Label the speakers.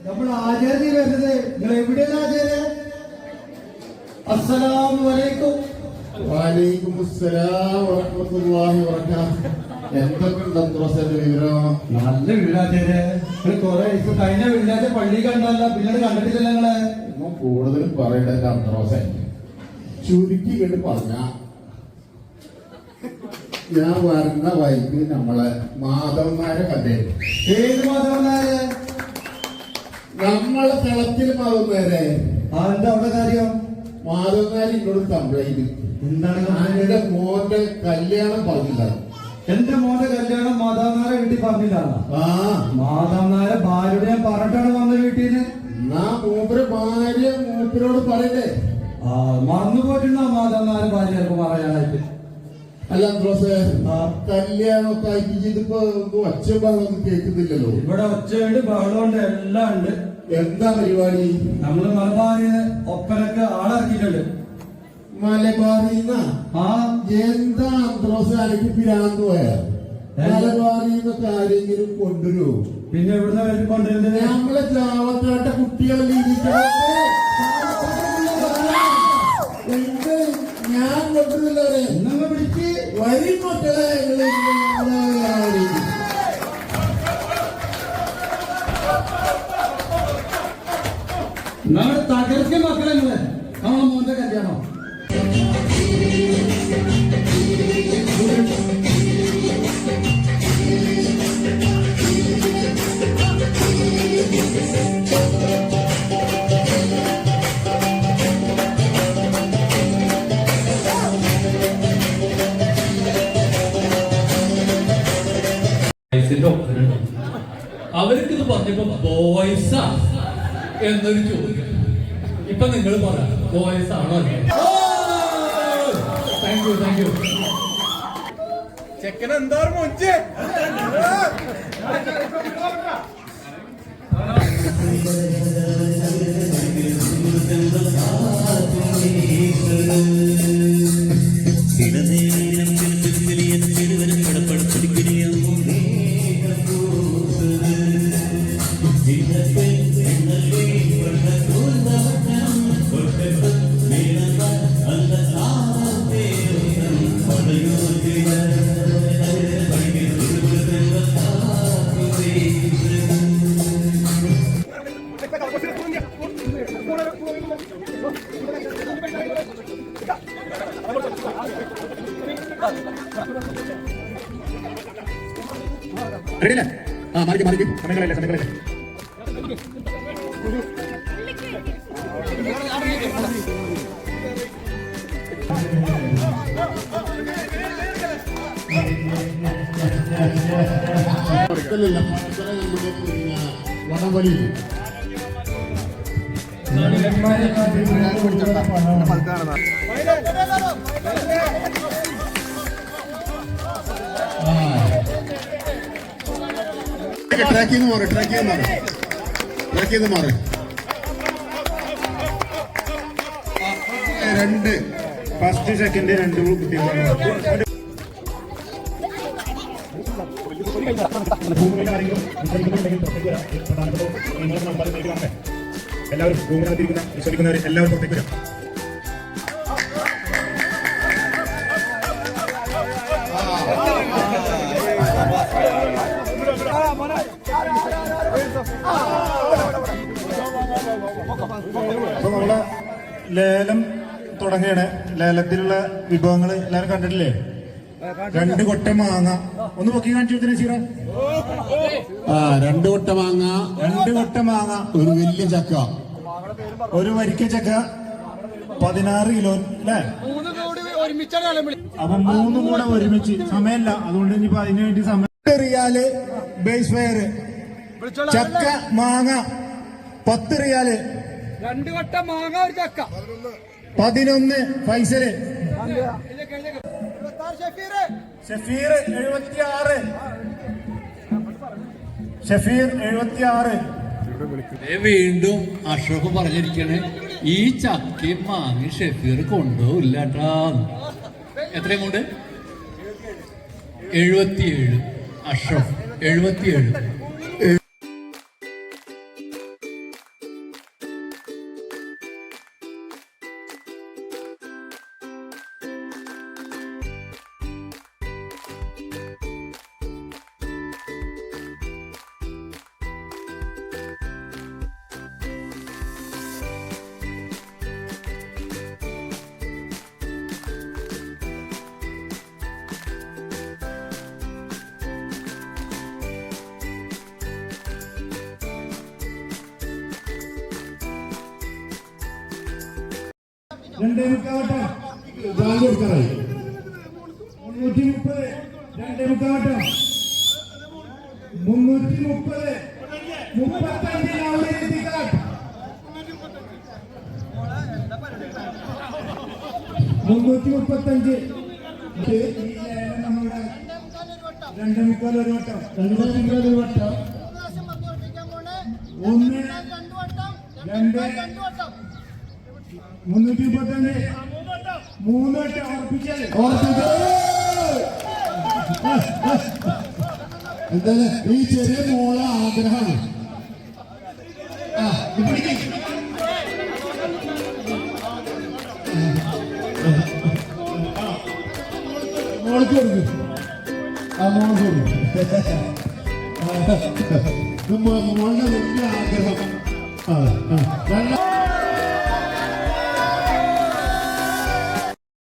Speaker 1: നമ്മൾ ആചാര്യ വരുന്നത് നിങ്ങൾ എവിടെയാണ് ആചാര്യ? അസ്സലാമു അലൈക്കും.
Speaker 2: വലൈക്കും അസ്സലാം വറഹ്മത്തുള്ളാഹി വബറകാതുഹു. എന്തൊക്കെയുണ്ട് വിവരം?
Speaker 1: നല്ല വീടാചാര്യ. കുറെ ദിവസം കഴിഞ്ഞ വീടാച്ച പള്ളി കണ്ടല്ല, പിന്നീട് കണ്ടിട്ടില്ല നിങ്ങളെ.
Speaker 2: ഒന്നും കൂടുതലും പറയണ്ട അന്ത്രോസൻ. ചുരുക്കി കേട്ട് പറഞ്ഞ ഞാൻ വരുന്ന വൈകി നമ്മളെ മാധവന്മാരെ കണ്ടേ.
Speaker 1: ഏത് മാധവന്മാരെ?
Speaker 2: നമ്മളെ കളത്തിൽ മാധവന്മാരെ.
Speaker 1: എന്താ അവിടെ കാര്യം?
Speaker 2: മാധവന്മാര് എന്നോട് കംപ്ലൈന്റ്.
Speaker 1: എന്താണ്?
Speaker 2: എന്റെ മോന്റെ കല്യാണം പറഞ്ഞില്ല.
Speaker 1: എന്റെ മോന്റെ കല്യാണം മാധവനാരെ വീട്ടിൽ പറഞ്ഞില്ലാണ്. മാധവനാരെ ഭാര്യയോട് ഞാൻ പറഞ്ഞിട്ടാണ് വന്ന വീട്ടിന്ന്.
Speaker 2: മൂപ്പര് ഭാര്യ മൂപ്പരോട് പറയണ്ടേ?
Speaker 1: മറന്നു പോയിട്ടുണ്ടോ മാധവനാരെ ഭാര്യ പറയാനായിട്ട്?
Speaker 2: അല്ല കല്യാണമൊക്കെ ആയിട്ട് ഇതിപ്പോ ഒച്ച ബഹളമൊന്നും കേൾക്കുന്നില്ലല്ലോ.
Speaker 1: ഇവിടെ ഒച്ചയുണ്ട്, ബഹളമുണ്ട്, എല്ലാം ഉണ്ട്.
Speaker 2: എന്താ പരിപാടി?
Speaker 1: നമ്മള് മലബാറിന്ന് ഒപ്പനക്ക് ആളിറക്കിയിട്ടുണ്ട്.
Speaker 2: മലബാറിന്ന എന്താ അന്ത്രോസ് അനക്ക് പിരാന്ത് പോയാ? മലബാറിന്നൊക്കെ ആരെങ്കിലും കൊണ്ടുവരുമോ?
Speaker 1: പിന്നെ എവിടുന്ന കൊണ്ടുവരുന്നത്?
Speaker 2: നമ്മളെ ചാവക്കാട്ട കുട്ടികളെ ഞാൻ കൊണ്ടുവരില്ലേ?
Speaker 1: പിടിച്ച്
Speaker 2: വരി മക്കളെ
Speaker 1: നമ്മള് തകർച്ച മക്കളെ നമ്മളെ മോന്റെ കല്യാണം.
Speaker 3: അവർക്ക് ഇത് പറഞ്ഞപ്പോ ബോയ്സാ എന്നൊരു ചോദ്യം. ഇപ്പൊ നിങ്ങൾ പറ, ബോയ്സ് ആണോ? Thank you, thank you.
Speaker 4: ചെക്കൻ എന്താ മൊഞ്ച്?
Speaker 2: വടംവലി ട്രാക്കിന്ന് മാറി, ട്രാക്കിന്ന് മാറി, ട്രാക്കിന്ന് മാറി. രണ്ട് ഫസ്റ്റ് സെക്കൻഡ് രണ്ട് കുട്ടികളാണ്.
Speaker 5: എല്ലാവരും ഭൂമിനകത്തിരിക്കുന്ന വിശ്വസിക്കുന്നവർ എല്ലാവരും പുറത്തേക്ക് വരാം. അപ്പൊ നമ്മളെ ലേലം തുടങ്ങുകയാണ്. ലേലത്തിലുള്ള വിഭവങ്ങൾ എല്ലാവരും കണ്ടിട്ടില്ലേ? 2 കൊട്ട മാങ്ങ ഒന്ന് പൊക്കി കാണിച്ചു നസീറ.
Speaker 2: 2 കൊട്ട മാങ്ങ,
Speaker 5: 2 കൊട്ട മാങ്ങ,
Speaker 2: ഒരു വലിയ ചക്ക,
Speaker 5: ഒരു വരിക്ക ചക്ക, 16 കിലോ അല്ലേ? അപ്പൊ 3 കൂടെ ഒരുമിച്ച്. സമയമില്ല, അതുകൊണ്ട് ഇനിയിപ്പോ അതിനു വേണ്ടി സമയം. Riyal base fair. ചക്ക മാങ്ങ 10 റിയാല്.
Speaker 4: 2 കൊട്ട മാങ്ങ, ഒരു ചക്ക
Speaker 5: 11 ഫൈസല്.
Speaker 4: ഷഫീർ
Speaker 5: 76. ഷഫീർ 76.
Speaker 3: വീണ്ടും അഷ്റഫ് പറഞ്ഞിരിക്കണേ, ഈ ചക്കയും മാങ്ങി ഷഫീർ കൊണ്ടുപോകില്ല കേട്ടാ. എത്രയും കൊണ്ട്? 77. അഷ്റഫ് 77.
Speaker 5: 2:45
Speaker 2: ബാങ്ക് കൊടുക്കാറായി
Speaker 5: 330 2:45 330 35 ലൗലി എത്തിക്കാട്ട് 335 നമ്മുടെ 2:45 ഒരു വട്ടം 2:45 ഒരു വട്ടം 1 2 335 3 വട്ടം ഉറപ്പിച്ചാൽ
Speaker 2: എന്തായാലും ഈ ചെറിയ മോളെ ആഗ്രഹമാണ്.
Speaker 5: മോൾക്ക് കൊടുക്കും
Speaker 2: മോൾക്ക് മോളുടെ വലിയ ആഗ്രഹം.